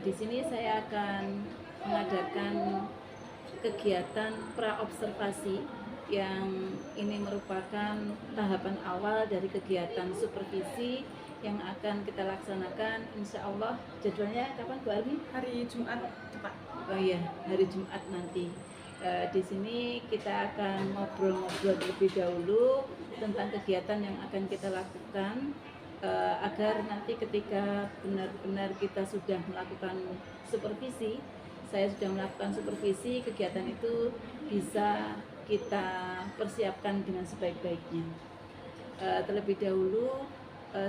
Di sini saya akan mengadakan kegiatan pra-observasi yang ini merupakan tahapan awal dari kegiatan supervisi yang akan kita laksanakan. Insya Allah jadwalnya kapan Bu Armi? Hari Jumat depan. Oh iya, hari Jumat nanti. Di sini kita akan ngobrol-ngobrol terlebih dahulu tentang kegiatan yang akan kita lakukan, agar nanti ketika benar-benar kita sudah melakukan supervisi, saya sudah melakukan supervisi, kegiatan itu bisa kita persiapkan dengan sebaik-baiknya. Terlebih dahulu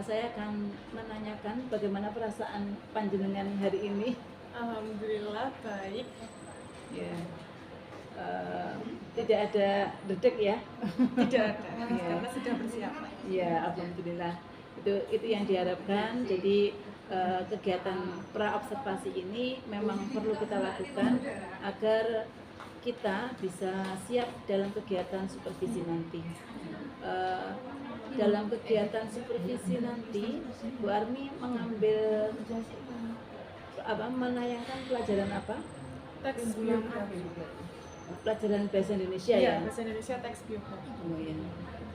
saya akan menanyakan bagaimana perasaan panjenengan hari ini. Alhamdulillah baik. Ya, tidak ada dedek ya? Tidak ada, Ya. karena sudah persiapan. Ya, alhamdulillah. Itu yang diharapkan. Jadi kegiatan pra-observasi ini memang perlu kita lakukan agar kita bisa siap dalam kegiatan supervisi nanti. Dalam kegiatan supervisi nanti, Bu Armi mengambil menayangkan pelajaran apa? Teks biografi. Pelajaran bahasa Indonesia Iya, ya? bahasa Indonesia teks biografi. Oh ya,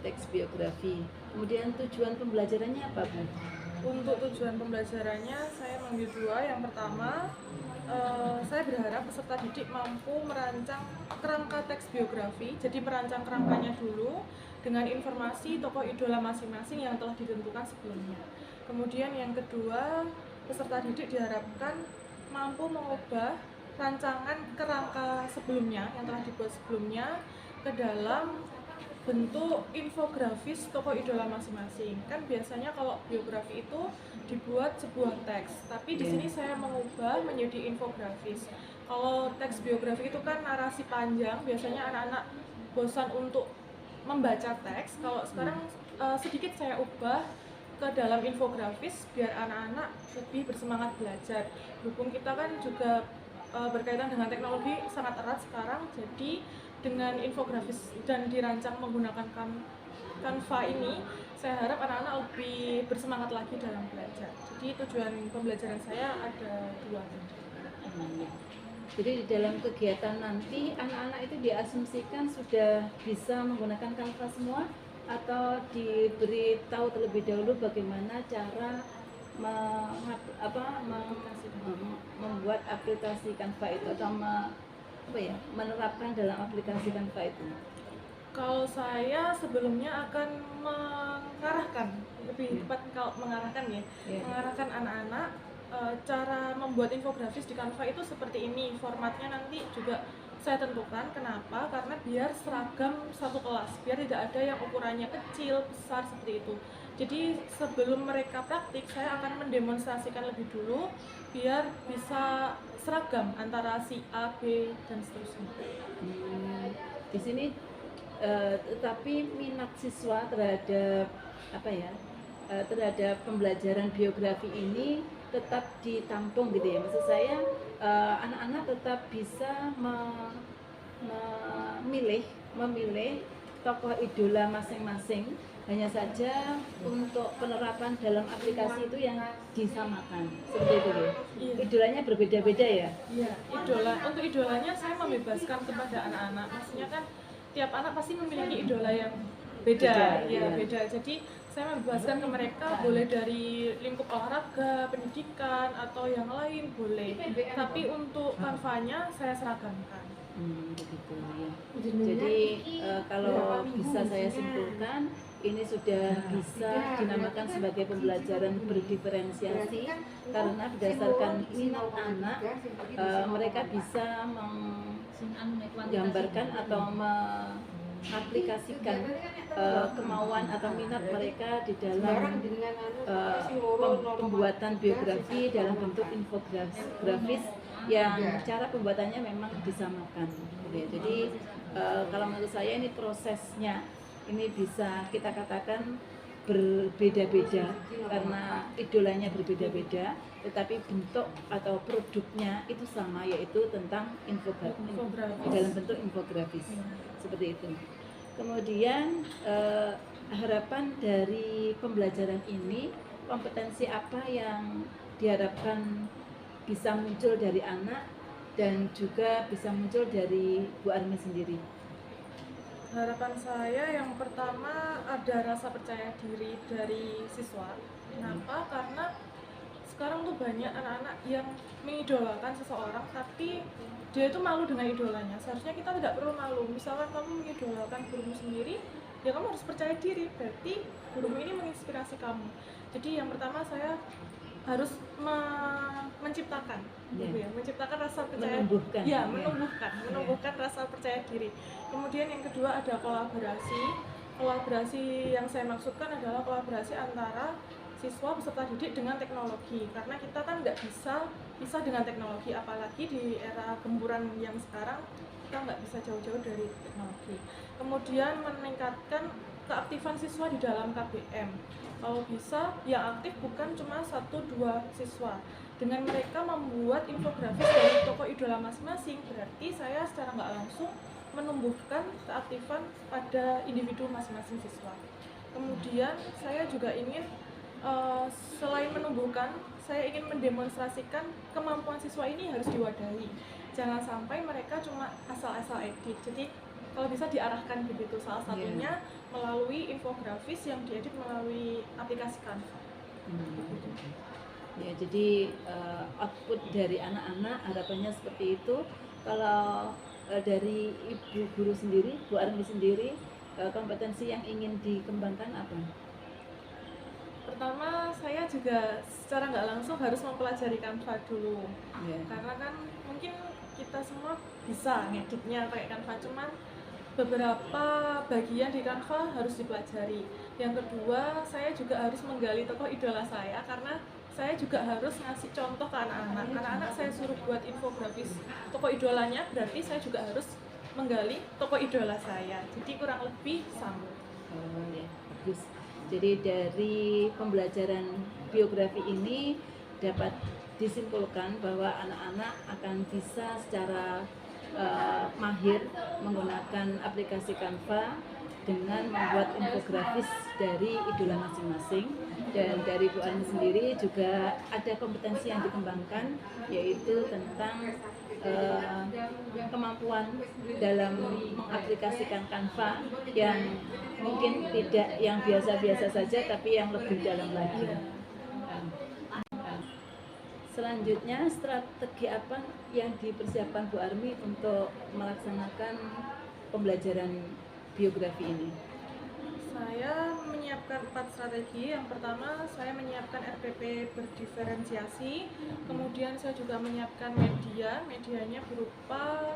teks biografi. Kemudian tujuan pembelajarannya apa, Bu? Untuk tujuan pembelajarannya saya mengambil dua. Yang pertama, saya berharap peserta didik mampu merancang kerangka teks biografi. Jadi merancang kerangkanya dulu dengan informasi tokoh idola masing-masing yang telah ditentukan sebelumnya. Kemudian yang kedua, peserta didik diharapkan mampu mengubah rancangan kerangka sebelumnya yang telah dibuat sebelumnya ke dalam bentuk infografis tokoh idola masing-masing. Kan biasanya kalau biografi itu dibuat sebuah teks, tapi di sini saya mengubah menjadi infografis. Kalau teks biografi itu kan narasi panjang, biasanya anak-anak bosan untuk membaca teks. Kalau sekarang sedikit saya ubah ke dalam infografis biar anak-anak lebih bersemangat belajar. Berhubung kita kan juga berkaitan dengan teknologi sangat erat sekarang, jadi dengan infografis dan dirancang menggunakan Canva ini, saya harap anak-anak lebih bersemangat lagi dalam belajar. Jadi tujuan pembelajaran saya ada dua. Jadi di dalam kegiatan nanti anak-anak itu diasumsikan sudah bisa menggunakan Canva semua atau diberitahu terlebih dahulu bagaimana cara membuat aplikasi Canva itu atau menerapkan dalam aplikasi Canva itu? Kalau saya sebelumnya akan mengarahkan, lebih tepat kalau mengarahkan ya, mengarahkan anak-anak cara membuat infografis di Canva itu seperti ini. Formatnya nanti juga saya tentukan. Kenapa? Karena biar seragam satu kelas, biar tidak ada yang ukurannya kecil, besar seperti itu. Jadi sebelum mereka praktik, saya akan mendemonstrasikan lebih dulu biar bisa seragam antara si A, B, dan seterusnya. Di sini tetapi minat siswa terhadap terhadap pembelajaran biografi ini tetap ditampung gitu ya. Maksud saya anak-anak tetap bisa memilih tokoh idola masing-masing, hanya saja untuk penerapan dalam aplikasi itu yang disamakan seperti itu ya. Iya. Idolanya berbeda-beda ya? Iya, untuk idolanya saya membebaskan kepada anak-anak. Maksudnya kan tiap anak pasti memiliki idola yang beda. Jadi saya membebaskan ke mereka, boleh dari lingkup olahraga, pendidikan, atau yang lain boleh. Tapi untuk Canva-nya saya seragamkan. Begitu ya. Jadi kalau bisa saya simpulkan, ini sudah bisa dinamakan sebagai pembelajaran berdiferensiasi karena berdasarkan minat anak mereka bisa menggambarkan atau aplikasikan kemauan atau minat mereka di dalam pembuatan biografi dalam bentuk infografis yang cara pembuatannya memang disamakan. Jadi kalau menurut saya ini prosesnya ini bisa kita katakan berbeda-beda karena idolanya berbeda-beda, tetapi bentuk atau produknya itu sama, yaitu tentang infografis dalam bentuk infografis seperti itu. Kemudian harapan dari pembelajaran ini, kompetensi apa yang diharapkan bisa muncul dari anak dan juga bisa muncul dari Bu Armi sendiri? Harapan saya yang pertama ada rasa percaya diri dari siswa. Kenapa? Karena sekarang tuh banyak anak-anak yang mengidolakan seseorang tapi dia itu malu dengan idolanya. Seharusnya kita tidak perlu malu. Misalkan kamu mengidolakan gurumu sendiri, ya kamu harus percaya diri. Berarti gurumu ini menginspirasi kamu. Jadi yang pertama saya harus menciptakan, gitu ya, menciptakan rasa percaya, Menumbuhkan, ya, menumbuhkan rasa percaya diri. Kemudian yang kedua ada kolaborasi. Kolaborasi yang saya maksudkan adalah kolaborasi antara siswa peserta didik dengan teknologi, karena kita kan nggak bisa dengan teknologi, apalagi di era gempuran yang sekarang kita nggak bisa jauh-jauh dari teknologi. Kemudian meningkatkan keaktifan siswa di dalam KBM. Kalau bisa yang aktif bukan cuma 1-2 siswa. Dengan mereka membuat infografis dari tokoh idola masing-masing, berarti saya secara nggak langsung menumbuhkan keaktifan pada individu masing-masing siswa. Kemudian saya juga ingin selain menumbuhkan, saya ingin mendemonstrasikan kemampuan siswa ini harus diwadahi. Jangan sampai mereka cuma asal-asal edit. Jadi kalau bisa diarahkan begitu, salah satunya melalui infografis yang diedit melalui aplikasi Canva. Ya, jadi output dari anak-anak harapannya seperti itu. Kalau dari Ibu Guru sendiri, Bu Armi sendiri, kompetensi yang ingin dikembangkan apa? Pertama, saya juga secara nggak langsung harus mempelajari Canva dulu, karena kan mungkin kita semua bisa ngeditnya pakai Canva, cuman beberapa bagian di Canva harus dipelajari. Yang kedua, saya juga harus menggali tokoh idola saya, karena saya juga harus ngasih contoh ke anak-anak. Anak-anak saya suruh buat infografis tokoh idolanya, berarti saya juga harus menggali tokoh idola saya. Jadi kurang lebih sama. Oh ya, bagus. Jadi dari pembelajaran biografi ini dapat disimpulkan bahwa anak-anak akan bisa secara mahir menggunakan aplikasi Canva dengan membuat infografis dari idola masing-masing. Dan dari Bu Armi sendiri juga ada kompetensi yang dikembangkan, yaitu tentang kemampuan dalam mengaplikasikan Canva yang mungkin tidak yang biasa-biasa saja, tapi yang lebih dalam lagi. Selanjutnya, strategi apa yang dipersiapkan Bu Armi untuk melaksanakan pembelajaran biografi ini? Saya menyiapkan 4 strategi. Yang pertama, saya menyiapkan RPP berdiferensiasi. Kemudian saya juga menyiapkan medianya berupa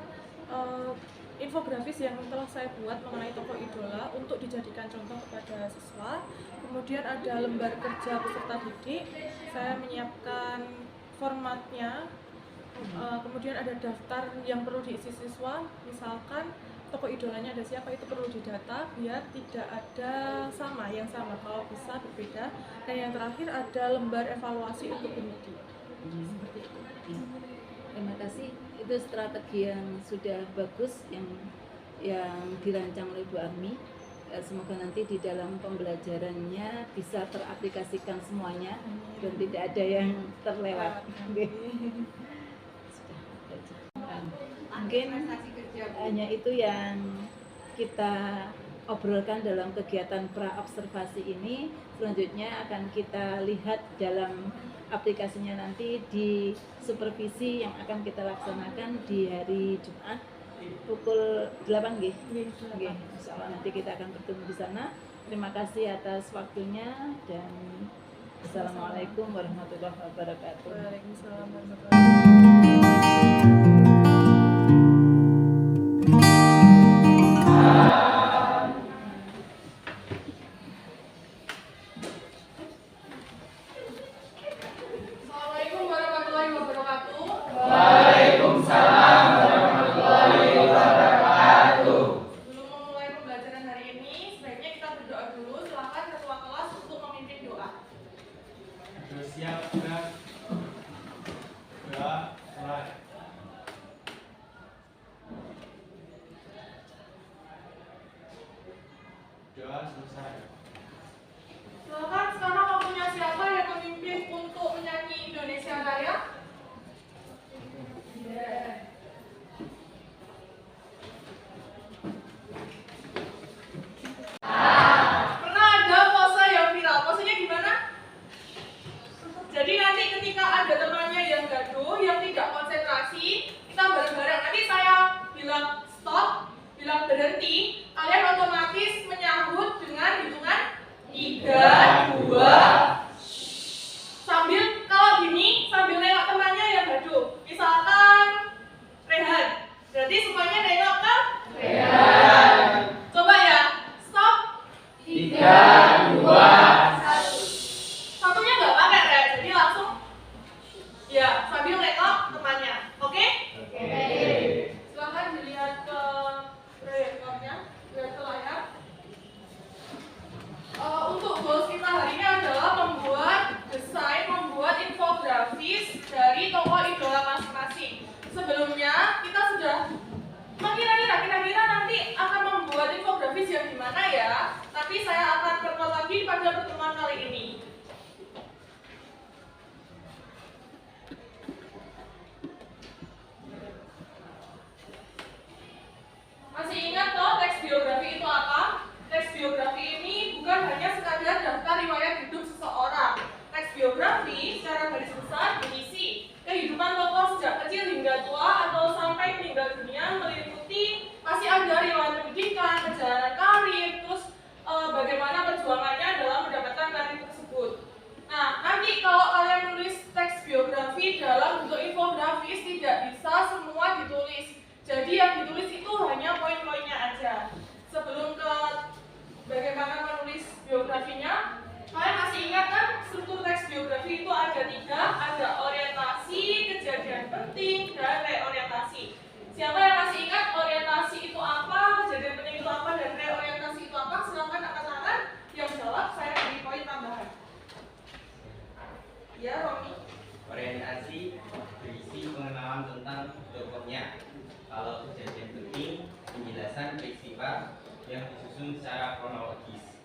infografis yang telah saya buat mengenai tokoh idola untuk dijadikan contoh kepada siswa. Kemudian ada lembar kerja peserta didik. Saya menyiapkan formatnya. Kemudian ada daftar yang perlu diisi siswa. Misalkan tokoh idolanya ada siapa, itu perlu didata biar tidak ada yang sama, kalau bisa berbeda. Dan yang terakhir ada lembar evaluasi untuk pendidik. Seperti itu. Terima kasih. Itu strategi yang sudah bagus yang dirancang oleh Bu Armi. Semoga nanti di dalam pembelajarannya bisa teraplikasikan semuanya dan tidak ada yang terlewat. Mungkin hanya itu yang kita obrolkan dalam kegiatan pra-observasi ini. Selanjutnya akan kita lihat dalam aplikasinya nanti di supervisi yang akan kita laksanakan di hari Jumat pukul 8 nggih. Nggih, insyaallah nanti kita akan bertemu di sana. Terima kasih atas waktunya dan Assalamualaikum warahmatullahi wabarakatuh. Waalaikumsalam warahmatullahi wabarakatuh. Siap, sudah. Mulai. orientasi berisi pengenalan tentang tokohnya. Kalau kejadian penting, penjelasan peristiwa yang disusun secara kronologis.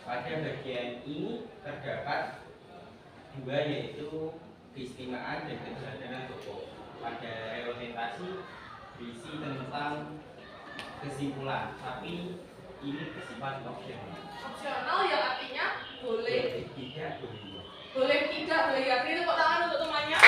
Pada bagian ini terdapat dua, yaitu keistimewaan dan keteladanan tokoh. Pada reorientasi berisi tentang kesimpulan, tapi ini bersifat opsional. Opsional yang artinya boleh tidak, boleh. Boleh tidak, boleh ya. Beri tepuk tangan untuk temannya.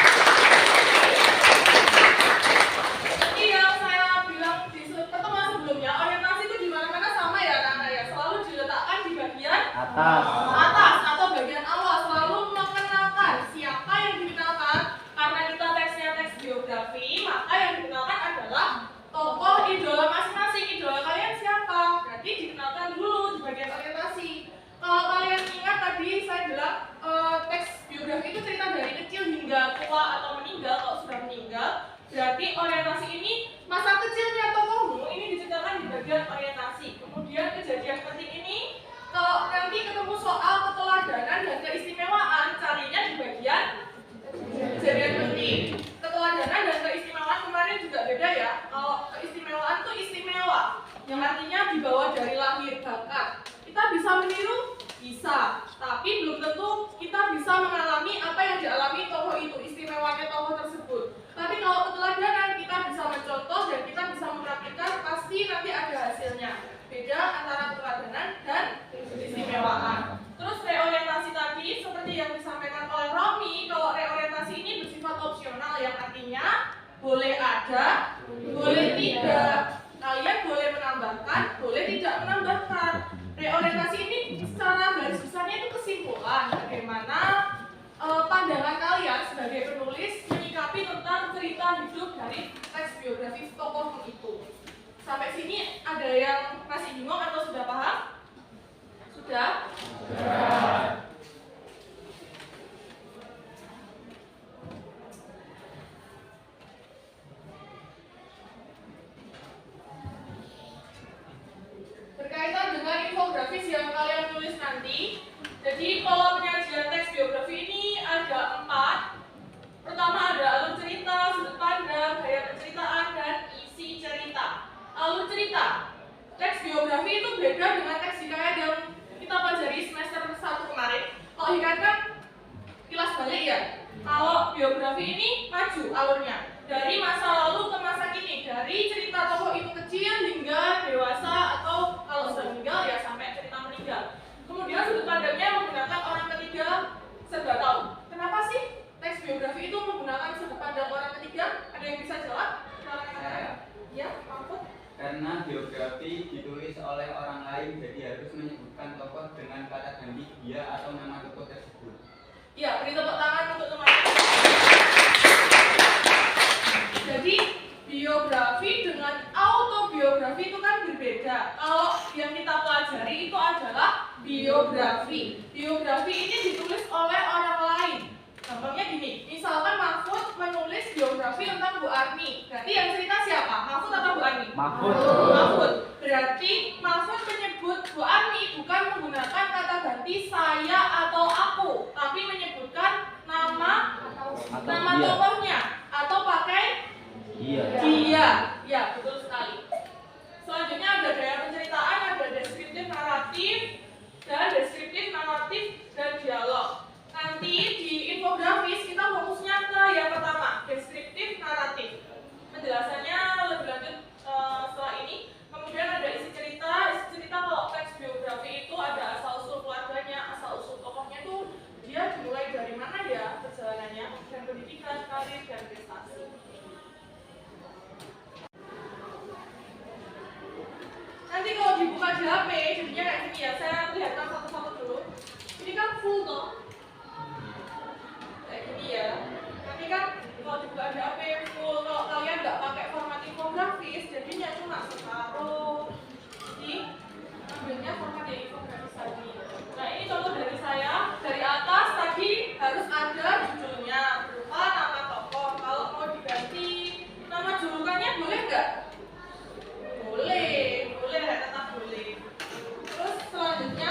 Seperti yang saya bilang di pertemuan sebelumnya, orientasi itu di mana-mana sama ya anak-anak ya. Selalu diletakkan di bagian atas atau bagian awal. Selalu mengenalkan siapa yang dikenalkan. Karena kita teksnya teks biografi, maka yang dikenalkan adalah tokoh idola masing-masing. Idola kalian siapa? Berarti dikenalkan dulu di bagian orientasi. Kalau kalian ingat tadi saya bilang teks biografi itu cerita dari kecil hingga tua atau meninggal. Kalau sudah meninggal, berarti orientasi ini masa kecilnya tokohmu ini diceritakan di bagian orientasi. Kemudian kejadian penting ini, kalau nanti ketemu soal keteladanan dan keistimewaan, carinya di bagian kejadian penting. Keteladanan dan keistimewaan kemarin juga beda ya. Kalau keistimewaan itu istimewa, yang artinya dibawa dari lahir bakat. Kita bisa meniru? Bisa, tapi belum tentu kita bisa mengalami apa yang dialami tokoh itu, istimewanya tokoh tersebut. Tapi kalau keteladanan, kita bisa mencontoh dan kita bisa mempraktikkan, pasti nanti ada hasilnya. Beda antara keteladanan dan istimewaan. Terus reorientasi tadi, seperti yang disampaikan oleh Romi, kalau reorientasi ini bersifat opsional, yang artinya boleh ada, boleh tidak. Kalian boleh menambahkan, boleh tidak menambahkan. Reorientasi ini secara garis besarnya itu kesimpulan bagaimana pandangan kalian sebagai penulis menyikapi tentang cerita hidup dari teks biografi tokoh itu. Sampai sini ada yang masih bingung atau sudah paham? Sudah? Sudah. Berkaitan dengan infografis yang kalian tulis nanti, jadi pola penyajian teks biografi ini ada 4. Pertama ada alur cerita, sudut pandang, gaya penceritaan, dan isi cerita. Alur cerita, teks biografi itu beda dengan teks hikayat yang kita pelajari semester 1 kemarin. Kalau hikayat kan kilas balik ya. Kalau biografi ini maju alurnya, dari masa lalu ke masa kini, dari cerita tokoh itu kecil hingga dewasa, atau kalau sudah meninggal ya sampai cerita meninggal. Kemudian sudut pandangnya menggunakan orang ketiga serba tahu. Kenapa sih teks biografi itu menggunakan sudut pandang orang ketiga? Ada yang bisa jawab? Ya, Mahfud. Karena biografi ditulis oleh orang lain, jadi harus menyebutkan tokoh dengan kata ganti dia atau nama tokoh tersebut. Ya, beri tepuk tangan untuk teman-teman. Jadi biografi dengan autobiografi itu kan berbeda. Kalau yang kita pelajari itu adalah biografi. Biografi ini ditulis oleh orang lain. Contohnya gini, misalkan Mahfud menulis biografi tentang Bu Arni. Berarti yang cerita siapa? Mahfud atau Bu Arni? Mahfud. Berarti Mahfud menyebut Bu Arni bukan menggunakan kata ganti saya atau aku, tapi menyebutkan nama tokohnya atau pakai dia. Ya, betul sekali. Selanjutnya ada gaya penceritaan, ada deskriptif naratif, dan deskriptif naratif dan dialog. Nanti di infografis kita fokusnya ke yang pertama, deskriptif naratif. Penjelasannya lebih lanjut setelah ini. Kemudian ada isi cerita. Isi cerita kalau teks biografi itu ada asal usul keluarganya, asal usul tokohnya itu dia dimulai dari mana ya perjalanannya, dan pendidikan, karir, dan prestasi. Nanti kalau dibuka di HP, jadinya kayak gini ya. Saya lihatkan satu-satu dulu. Ini kan full toh, kayak gini ya. Nanti kan kalau dibuka di HP full, kalau kalian nggak pakai format infografis, jadinya cuma separuh. Jadi ambilnya format yang infografis tadi. Nah ini contoh dari saya. Dari atas tadi harus ada judulnya berupa nama tokoh. Kalau mau diganti nama julukannya boleh nggak? Boleh, tetap boleh. Terus selanjutnya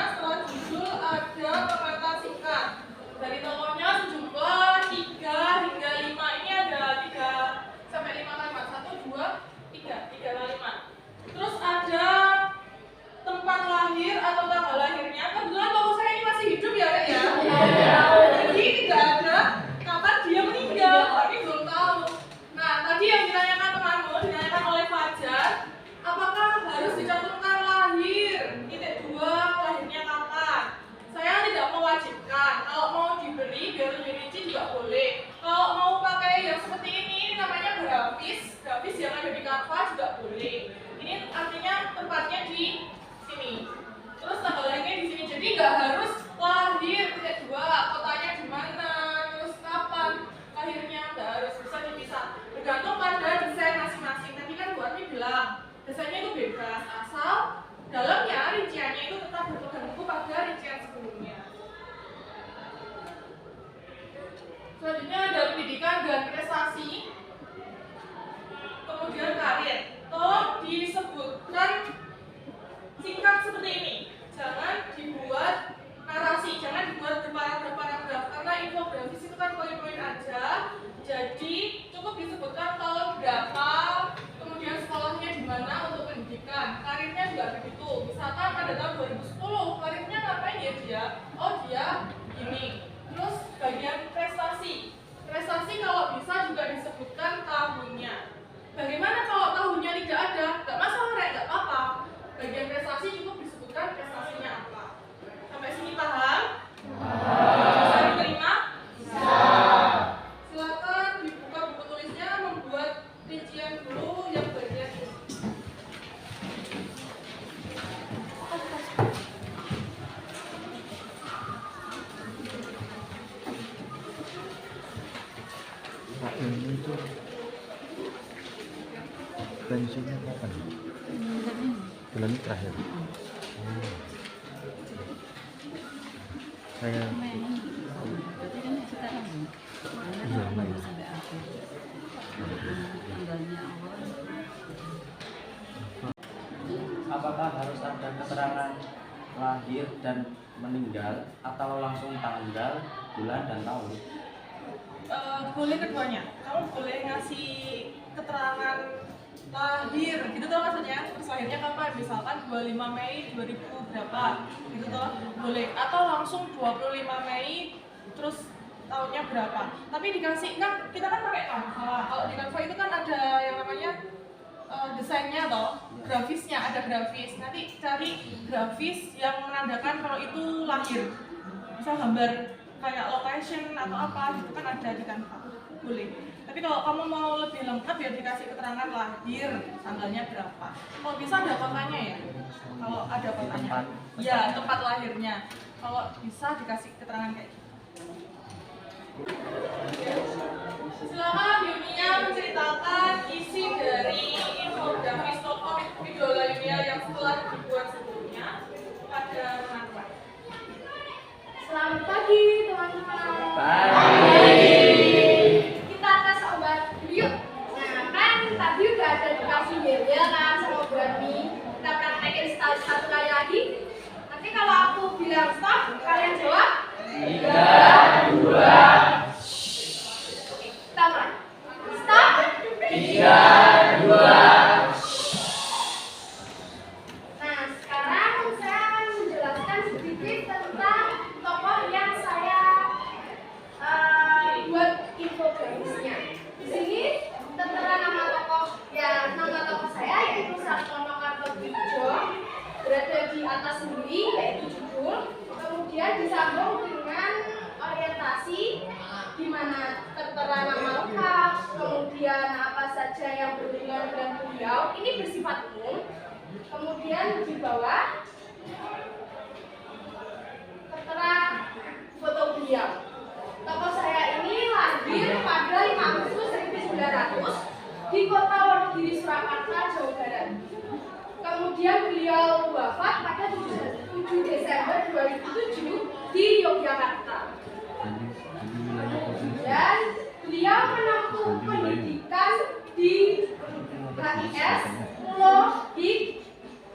oh dia ini. Terus bagian prestasi, prestasi kalau bisa juga disebutkan tahunnya. Bagaimana kalau tahunnya tidak ada? Gak masalah ya, gak apa-apa. Bagian prestasi cukup disebutkan prestasinya apa. Sampai sini paham? Bisa diterima? Silakan dibuka buku tulisnya, membuat rincian dulu yang bagian ini. Pak ini tuh pensiunnya kapan? Bulan ini terakhir. Saya Berarti kan sekarang Iya, mana iya. sampai akhir tanggalnya awal. Apakah harus ada keterangan lahir dan meninggal atau langsung tanggal, bulan, dan tahun? Boleh keduanya. Kamu boleh ngasih keterangan lahir, gitu toh maksudnya. Terus lahirnya kapan? Misalkan 25 Mei 2000 berapa, gitu toh. Boleh. Atau langsung 25 Mei terus tahunnya berapa. Tapi dikasih, kan kita kan pakai Canva. Kalau di Canva itu kan ada yang namanya desainnya toh, grafisnya, ada grafis. Nanti cari grafis yang menandakan kalau itu lahir. Misal gambar kayak location atau apa gitu kan ada di Canva. Boleh. Tapi kalau kamu mau lebih lengkap ya dikasih keterangan lahir, tanggalnya berapa. Kalau bisa ada kotanya ya. Kalau ada kotanya. Ya, tempat lahirnya. Kalau bisa dikasih keterangan kayak gitu. Silakan Yunia menceritakan isi dari infografis tokoh idola Yunia yang telah dibuat sebelumnya pada teman-teman. Selamat pagi teman-teman. Kita tes obat yuk. Nah kan tadi udah ada dikasih bel kan sama Brani. Kita praktekin satu kali lagi. Nanti kalau aku bilang stop, kalian jawab 3, 2. Oke, kita mulai. Stop. 3, 2. Nah, sekarang saya akan menjelaskan sedikit tentang tokoh yang saya buat infografisnya. Di sini tertera nama tokoh, ya nama tokoh saya yaitu Sartono Kartotwijo, berada di atas sendiri yaitu judul, kemudian disambung dengan orientasi di mana tertera nama lengkap, kemudian apa saja yang berhubungan dengan beliau, ini bersifat umum. Kemudian di bawah tertera foto beliau. Tokoh saya ini lahir pada 5 Agustus 1900 di kota Wonogiri, Surakarta, Jawa Barat. Kemudian beliau wafat pada 7 Desember 2007 di Yogyakarta. Dan beliau menempuh pendidikan di HIS Pulau Hik,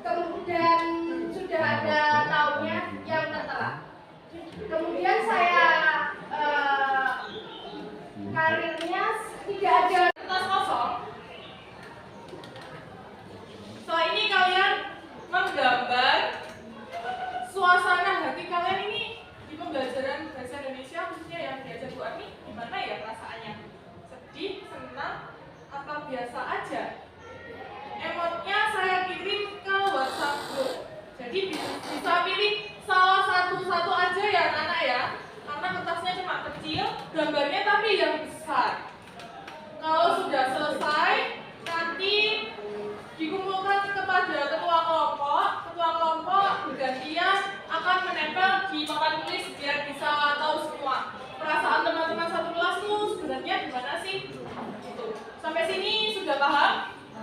kemudian sudah ada tahunnya yang tertera. Kemudian saya karirnya tidak ada Kertas kosong. Setelah ini kalian menggambar suasana hati kalian ini di pembelajaran bahasa Indonesia, khususnya yang diajar Bu Ani, gimana ya perasaannya? Sedih, senang, atau biasa aja? Emotnya saya kirim ke WhatsApp group. Jadi bisa pilih salah satu aja ya anak-anak ya. Karena kertasnya cuma kecil, gambarnya tapi yang besar. Kalau sudah selesai, nanti dikumpulkan kepada ketua kelompok bergantian akan menempel di papan tulis biar bisa tahu semua perasaan teman-teman satu kelas tuh sebenarnya gimana sih. Gitu. Sampai sini sudah paham?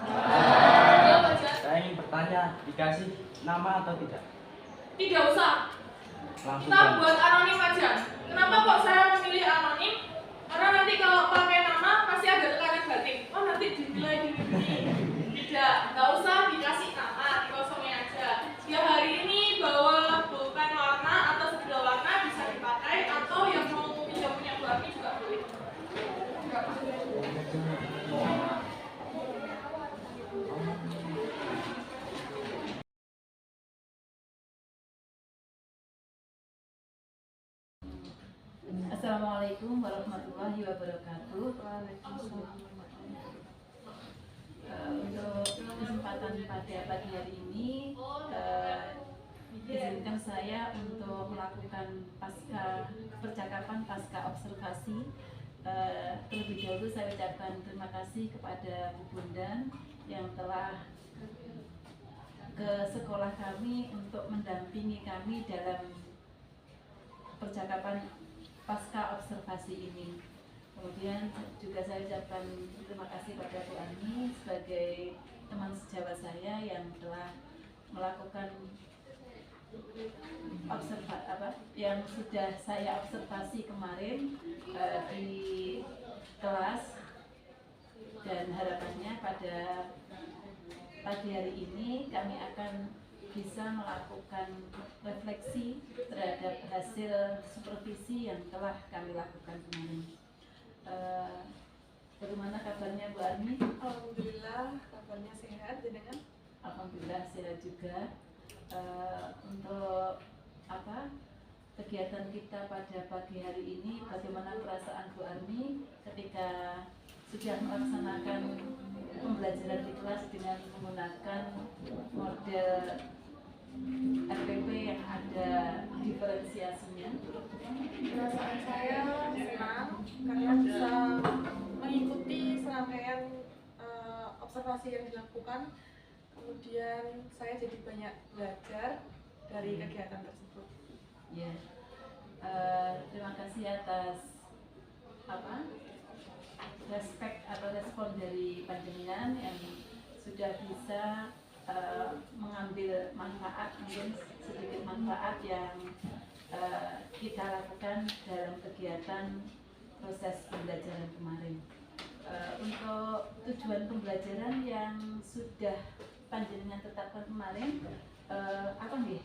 Ya, Fajar. Saya ingin bertanya, dikasih nama atau tidak? Tidak usah. Langsung Kita buat anonim aja. Kenapa kok saya memilih anonim? Karena nanti kalau pakai nama pasti ada tekanan batin. Oh nanti dinilai gini. Tidak, nggak usah dikasih nama, dikosongin aja. Dia hari ini bawa pulpen warna atau sebilah warna bisa dipakai, atau yang mau punya Bu Ami juga boleh. Assalamualaikum warahmatullahi wabarakatuh. Untuk kesempatan pada pagi hari ini, izinkan saya untuk melakukan percakapan pasca observasi. Terlebih dahulu saya ucapkan terima kasih kepada Bu Bondan yang telah ke sekolah kami untuk mendampingi kami dalam percakapan pasca observasi ini. Kemudian juga saya ucapkan terima kasih pada Bu Ani sebagai teman sejawat saya yang telah melakukan yang sudah saya observasi kemarin di kelas, dan harapannya pada pagi hari ini kami akan bisa melakukan refleksi terhadap hasil supervisi yang telah kami lakukan kemarin. Bagaimana kabarnya Bu Armi? Alhamdulillah kabarnya sehat, jenengan? Alhamdulillah sehat juga. Untuk kegiatan kita pada pagi hari ini, bagaimana perasaan Bu Armi ketika sudah melaksanakan pembelajaran di kelas dengan menggunakan model RPP yang ada diferensiasinya? Perasaan saya senang karena bisa mengikuti serangkaian observasi yang dilakukan. Kemudian saya jadi banyak belajar dari kegiatan tersebut. Ya, terima kasih atas respek atau respon dari panjenengan yang sudah bisa mengambil manfaat, mungkin sedikit manfaat yang kita lakukan dalam kegiatan proses pembelajaran kemarin. Untuk tujuan pembelajaran yang sudah panjenengan tetapkan kemarin, apa nih?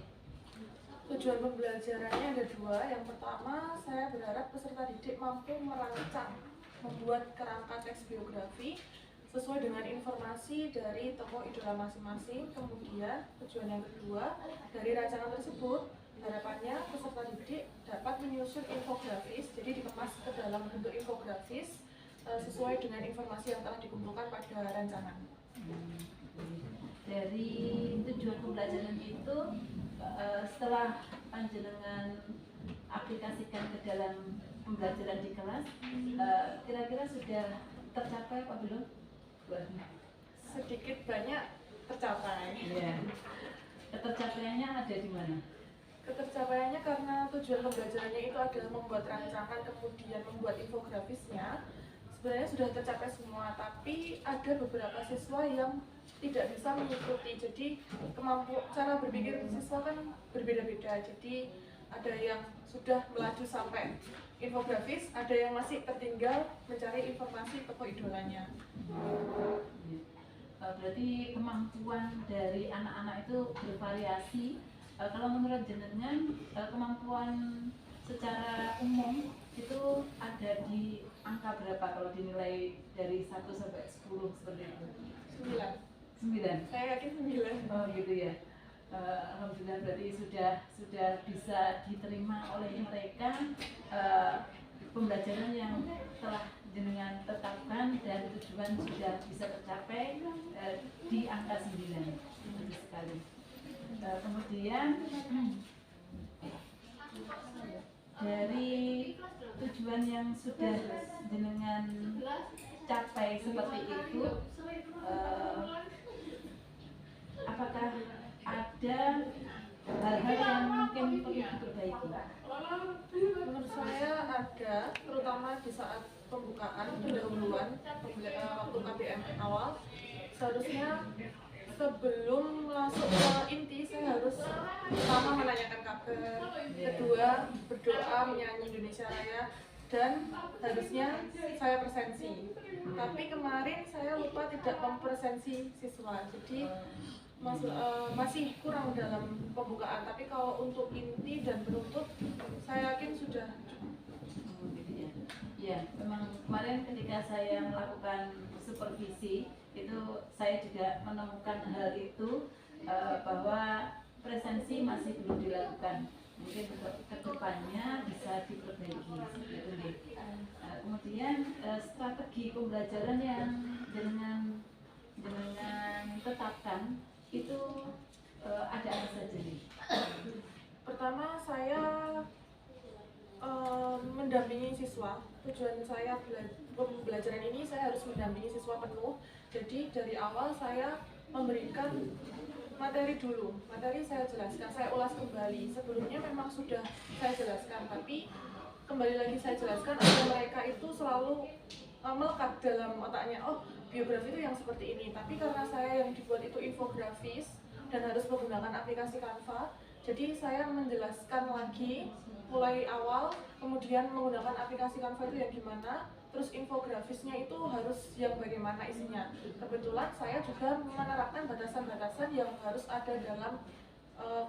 Tujuan pembelajarannya ada dua. Yang pertama, saya berharap peserta didik mampu merancang, membuat kerangka teks biografi sesuai dengan informasi dari tokoh idola masing-masing. Kemudian tujuan yang kedua, dari rancangan tersebut harapannya peserta didik dapat menyusun infografis, jadi dikemas ke dalam bentuk infografis sesuai dengan informasi yang telah dikumpulkan pada rancangan. Dari tujuan pembelajaran itu, setelah panjenengan aplikasikan ke dalam pembelajaran di kelas, kira-kira sudah tercapai apa belum? Sedikit banyak tercapai. Ya. Ketercapaiannya ada di mana? Ketercapaiannya karena tujuan pembelajarannya itu adalah membuat rancangan, kemudian membuat infografisnya. Sebenarnya sudah tercapai semua, tapi ada beberapa siswa yang tidak bisa mengikuti. Jadi cara berpikir siswa kan berbeda-beda. Jadi ada yang sudah melaju sampai infografis, ada yang masih tertinggal mencari informasi tokoh idolanya. Berarti kemampuan dari anak-anak itu bervariasi. Kalau menurut jenengan, kemampuan secara umum itu ada di angka berapa kalau dinilai dari 1 sampai 10 seperti itu? 9. Saya yakin 9. Oh gitu ya. Alhamdulillah berarti sudah bisa diterima oleh mereka pembelajaran yang telah jenengan tetapkan dan tujuan sudah bisa tercapai di angka 9. Bagus sekali. Kemudian dari tujuan yang sudah jenengan capai seperti itu, apakah ada hal-hal yang mungkin perlu diperbaiki? Menurut saya ada, terutama di saat pembukaan pendahuluan waktu KBM awal. Seharusnya sebelum masuk ke inti, saya harus pertama menanyakan kabar, kedua berdoa menyanyi Indonesia Raya, dan harusnya saya presensi. Tapi kemarin saya lupa tidak mempresensi siswa, jadi masih kurang dalam pembukaan. Tapi kalau untuk inti dan penutup, saya yakin sudah cukup. Ya, memang kemarin ketika saya melakukan supervisi itu saya juga menemukan hal itu, bahwa presensi masih belum dilakukan. mungkin untuk kedepannya bisa diperbaiki seperti itu nih. Kemudian strategi pembelajaran yang dengan tetapkan itu ada apa saja nih? Pertama, saya mendampingi siswa. Tujuan saya pembelajaran ini saya harus mendampingi siswa penuh. Jadi dari awal saya memberikan materi dulu. Materi saya jelaskan, saya ulas kembali. Sebelumnya memang sudah saya jelaskan, tapi kembali lagi saya jelaskan agar mereka itu selalu melekat dalam otaknya. Oh, biografi itu yang seperti ini. Tapi karena saya yang dibuat itu infografis dan harus menggunakan aplikasi Canva, jadi saya menjelaskan lagi mulai awal, kemudian menggunakan aplikasi Canva itu yang gimana, terus infografisnya itu harus yang bagaimana isinya. Kebetulan saya juga menerapkan batasan-batasan yang harus ada dalam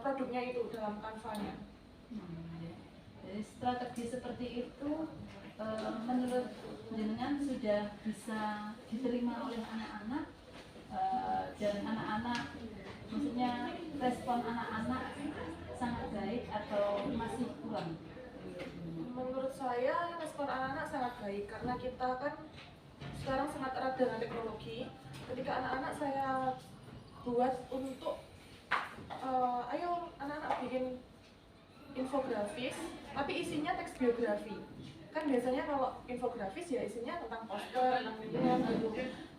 produknya itu, dalam Canva-nya. Jadi strategi seperti itu menurut jenengan sudah bisa diterima oleh anak-anak, dan anak-anak, maksudnya respon anak-anak sangat baik atau masih kurang? Menurut saya respon anak-anak sangat baik karena kita kan sekarang sangat erat dengan teknologi. Ketika anak-anak saya buat untuk ayo anak-anak bikin infografis tapi isinya teks biografi. Kan biasanya kalau infografis ya isinya tentang poster, tentang lingkungan gitu.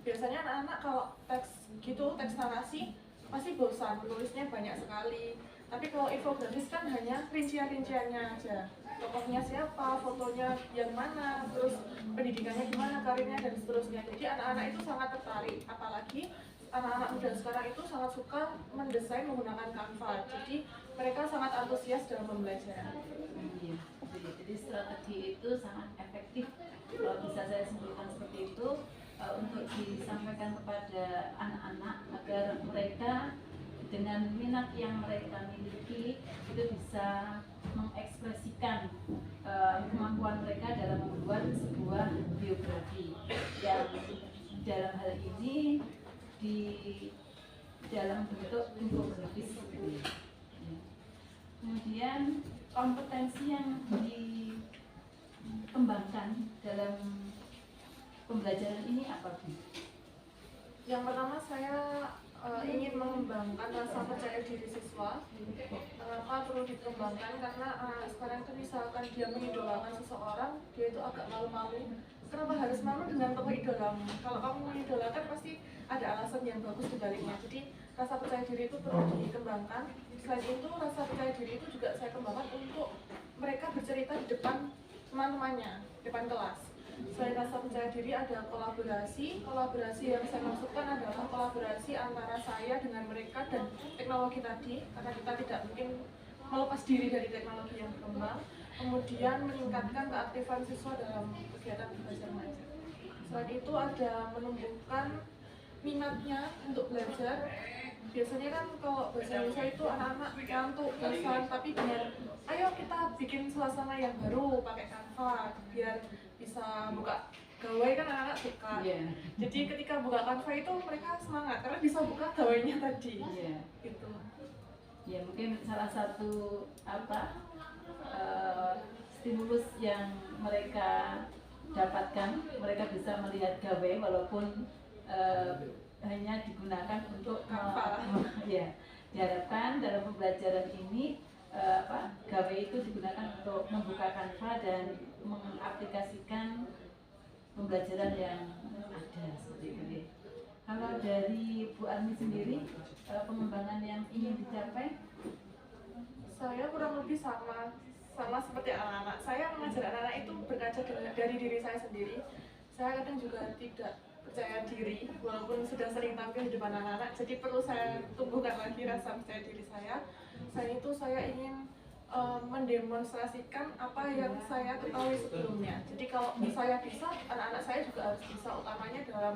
Biasanya anak-anak kalau teks gitu, teks narasi pasti bosan, menulisnya banyak sekali. Tapi kalau infografis kan hanya rincian-rinciannya aja. Tokohnya siapa, fotonya yang mana, terus pendidikannya gimana, karirnya dan seterusnya. Jadi anak-anak itu sangat tertarik, apalagi anak-anak muda sekarang itu sangat suka mendesain menggunakan Canva. Jadi mereka sangat antusias dalam pembelajaran. Iya, jadi strategi itu sangat efektif, kalau bisa saya simpulkan seperti itu, untuk disampaikan kepada anak-anak agar mereka dengan minat yang mereka miliki itu bisa mengekspresikan kemampuan mereka dalam membuat sebuah biografi yang dalam hal ini di dalam bentuk infografis. Kemudian kompetensi yang dikembangkan dalam pembelajaran ini apa, Bu? Yang pertama saya ingin mengembangkan rasa percaya diri siswa. Kenapa perlu dikembangkan? Karena sekarang itu misalkan dia mengidolakan seseorang, dia itu agak malu-malu. Kenapa harus malu dengan tokoh idolamu? Kalau kamu mengidolakan pasti ada alasan yang bagus di baliknya. Jadi rasa percaya diri itu perlu dikembangkan. Selain itu rasa percaya diri itu juga saya kembangkan untuk mereka bercerita di depan teman-temannya, depan kelas. Selain rasa percaya diri ada kolaborasi yang saya maksudkan adalah kolaborasi antara saya dengan mereka dan teknologi tadi, karena kita tidak mungkin melepas diri dari teknologi yang berkembang. Kemudian meningkatkan keaktifan siswa dalam kegiatan belajar mengajar. Selain itu ada menumbuhkan minatnya untuk belajar. Biasanya kan kalau bahasa Indonesia itu anak-anak ngantuk, bosan, tapi dengan ayo kita bikin suasana yang baru pakai Canva biar bisa buka gawai, kan anak-anak suka. Yeah. Jadi ketika buka Canva itu mereka semangat karena bisa buka gawainya tadi. Yeah. Gitu. Ya mungkin salah satu stimulus yang mereka dapatkan, mereka bisa melihat gawai walaupun hanya digunakan untuk ya, diharapkan dalam pembelajaran ini gawai itu digunakan untuk membuka Canva dan mengaplikasikan pembelajaran yang ada seperti ini. Kalau dari Bu Armi sendiri, pengembangan yang ingin dicapai? Saya kurang lebih sama seperti anak-anak. Saya mengajar anak-anak itu berkaca dari diri saya sendiri. Saya kadang juga tidak percaya diri walaupun sudah sering tampil di depan anak-anak, jadi perlu saya tumbuhkan lagi rasa percaya diri saya. Selain itu saya ingin mendemonstrasikan apa yang saya ketahui sebelumnya. Jadi kalau saya bisa, anak-anak saya juga harus bisa, utamanya dalam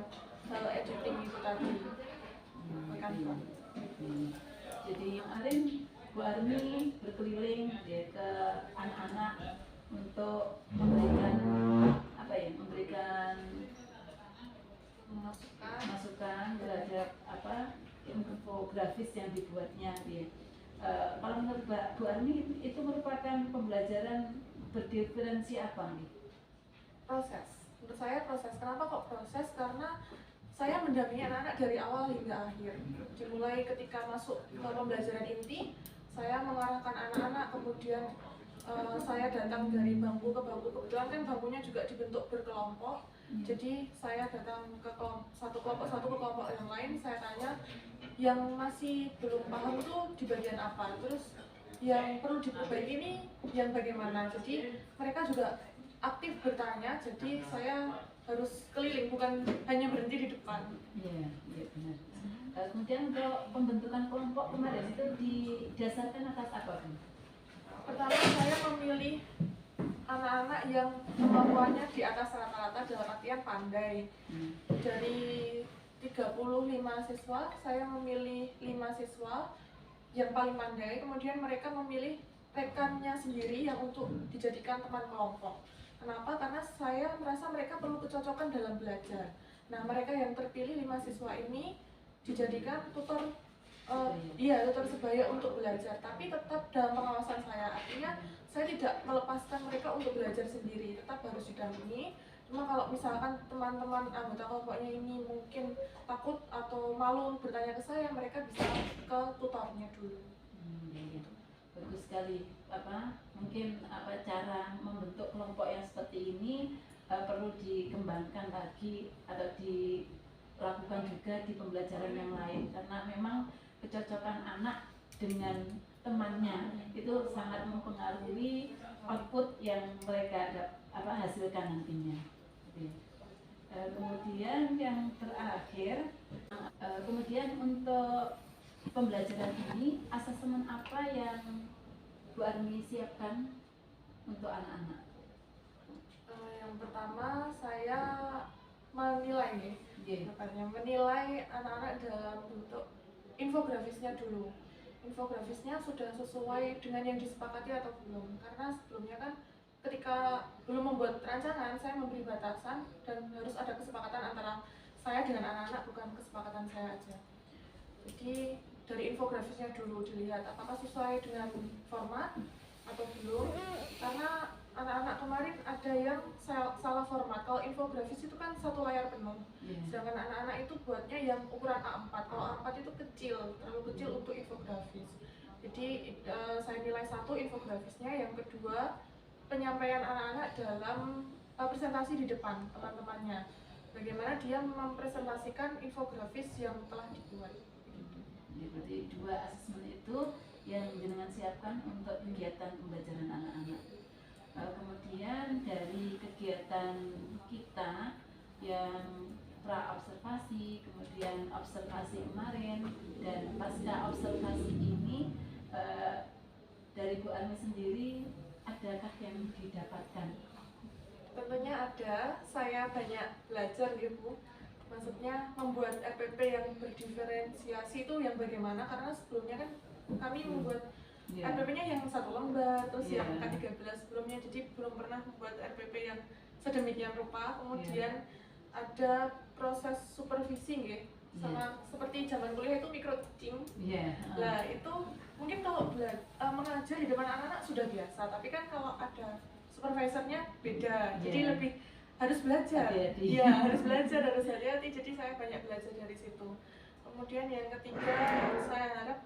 hal editing itu tadi. Jadi yang kemarin Bu Armi berkeliling ke anak-anak untuk memberikan masukan terhadap infografis yang dibuatnya. Kalau menurut Bu Armi itu merupakan pembelajaran berdiferensi apa nih? Proses. Menurut saya proses. Kenapa kok proses? Karena saya mendampingi anak-anak dari awal hingga akhir. Dimulai ketika masuk ke pembelajaran inti, saya mengarahkan anak-anak, kemudian saya datang dari bangku ke bangku. Kebetulan kan bangkunya juga dibentuk berkelompok. Jadi saya datang ke satu kelompok ke kelompok yang lain, saya tanya yang masih belum paham tuh di bagian apa, terus yang perlu diperbaiki ini yang bagaimana. Jadi mereka juga aktif bertanya, jadi saya harus keliling, bukan hanya berhenti di depan. Iya, iya benar. Kemudian untuk pembentukan kelompok kemarin itu didasarkan atas apa, Bu? Pertama saya memilih anak-anak yang kemampuannya di atas rata-rata dalam artian pandai. Dari 35 siswa, saya memilih 5 siswa yang paling pandai, kemudian mereka memilih rekannya sendiri yang untuk dijadikan teman kelompok. Kenapa? Karena saya merasa mereka perlu kecocokan dalam belajar. Nah, mereka yang terpilih 5 siswa ini dijadikan tutor tutor sebaya untuk belajar, tapi tetap dalam pengawasan saya. Artinya saya tidak melepaskan mereka untuk belajar sendiri, tetap harus didampingi. Cuma kalau misalkan teman-teman anggota kelompoknya ini mungkin takut atau malu bertanya ke saya, mereka bisa ke tutornya dulu. Gitu. Bagus sekali. Mungkin cara membentuk kelompok yang seperti ini perlu dikembangkan lagi atau dilakukan juga di pembelajaran yang lain, karena memang kecocokan anak dengan temannya itu sangat mempengaruhi output yang mereka hasilkan nantinya. Kemudian yang terakhir, kemudian untuk pembelajaran ini asesmen apa yang Bu Armi siapkan untuk anak-anak? Yang pertama saya menilai menilai anak-anak dalam bentuk infografisnya dulu. Infografisnya sudah sesuai dengan yang disepakati atau belum? Karena sebelumnya kan ketika belum membuat rancangan, saya memberi batasan dan harus ada kesepakatan antara saya dengan anak-anak, bukan kesepakatan saya aja. Jadi dari infografisnya dulu dilihat apakah sesuai dengan format atau belum, karena anak-anak kemarin ada yang salah format. Kalau infografis itu kan satu layar penuh, sedangkan anak-anak itu buatnya yang ukuran A4. Kalau A4 itu kecil, terlalu kecil untuk infografis. Jadi saya nilai 1 infografisnya, yang kedua penyampaian anak-anak dalam presentasi di depan teman-temannya. Bagaimana dia mempresentasikan infografis yang telah dibuat. Jadi 2 asesmen itu yang jenengan siapkan untuk kegiatan pembelajaran anak-anak. Kemudian dari kegiatan kita yang pra-observasi, kemudian observasi kemarin, dan pasca observasi ini, dari Bu Armi sendiri adakah yang didapatkan? Tentunya ada, saya banyak belajar ya Bu. Maksudnya membuat RPP yang berdiferensiasi itu yang bagaimana, karena sebelumnya kan kami membuat RPP-nya yang 1 lembar, terus yang K13 sebelumnya, jadi belum pernah membuat RPP yang sedemikian rupa. Kemudian ada proses supervisi ya, sama seperti zaman kuliah itu micro teaching. Nah itu mungkin kalau mengajar di depan anak-anak sudah biasa, tapi kan kalau ada supervisornya beda, jadi lebih harus belajar. Iya, harus belajar, harus hati-hati. Jadi saya banyak belajar dari situ. Kemudian yang ketiga, saya harap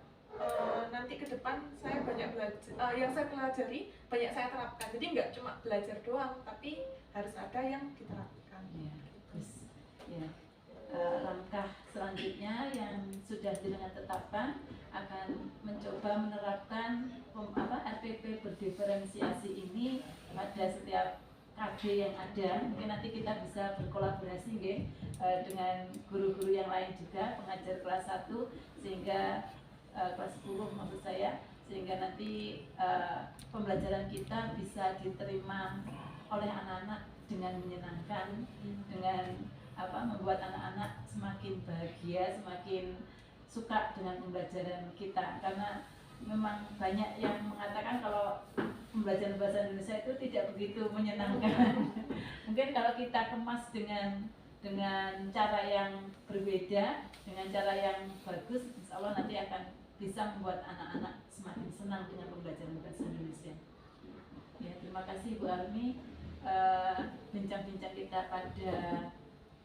nanti ke depan saya banyak belajar, yang saya pelajari banyak saya terapkan. Jadi nggak cuma belajar doang, tapi harus ada yang diterapkan. Langkah selanjutnya yang sudah jenengan tetapkan akan mencoba menerapkan RPP berdiferensiasi ini pada setiap KB yang ada. Mungkin nanti kita bisa berkolaborasi dengan guru-guru yang lain juga, pengajar kelas 1 sehingga kelas 10 maksud saya, sehingga nanti pembelajaran kita bisa diterima oleh anak-anak dengan menyenangkan, dengan membuat anak-anak semakin bahagia, semakin suka dengan pembelajaran kita. Karena memang banyak yang mengatakan kalau pembelajaran bahasa Indonesia itu tidak begitu menyenangkan. Mungkin kalau kita kemas dengan cara yang berbeda, dengan cara yang bagus, insya Allah nanti akan bisa membuat anak-anak semakin senang dengan pembelajaran bahasa Indonesia. Ya, terima kasih Bu Armi. Bincang-bincang kita pada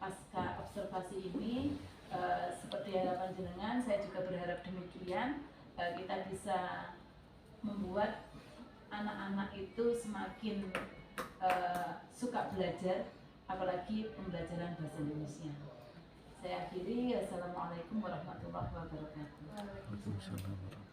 pasca observasi ini seperti harapan jenengan, saya juga berharap demikian. Kita bisa membuat anak-anak itu semakin suka belajar, apalagi pembelajaran bahasa Indonesia. Saya akhiri. Assalamualaikum warahmatullahi wabarakatuh. Waalaikumsalam warahmatullahi wabarakatuh.